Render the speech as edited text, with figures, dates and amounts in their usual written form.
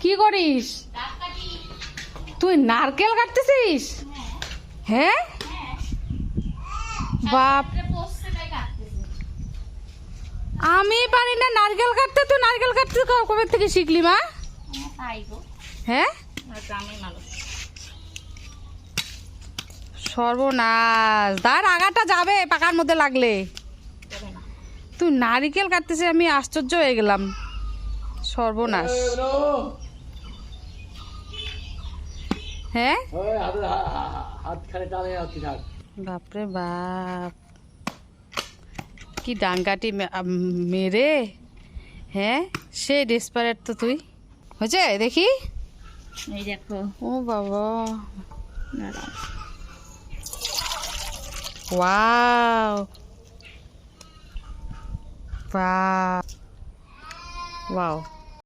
কি করিস? তুই নারকেল কাটতেছিস? হ্যাঁ বাপ, আমি পারি না নারকেল কাটতে। তুই নারকেল কাটতে কবে থেকে শিখলি মা? হ্যাঁ সর্বনাশ, তার আগাটা যাবে পাকার মধ্যে লাগলে। তুই নারকেল কাটতেছিস, আমি আশ্চর্য হয়ে গেলাম। সর্বনাশ। হ্যাঁ বাপরে বাপ, কি ডাঙ্গাটি মেরে। হ্যাঁ সে ডেসপারেট তো তুই। হয়েছে দেখি, এই দেখো। ও বাবা, ওয়াও ওয়াও ওয়াও।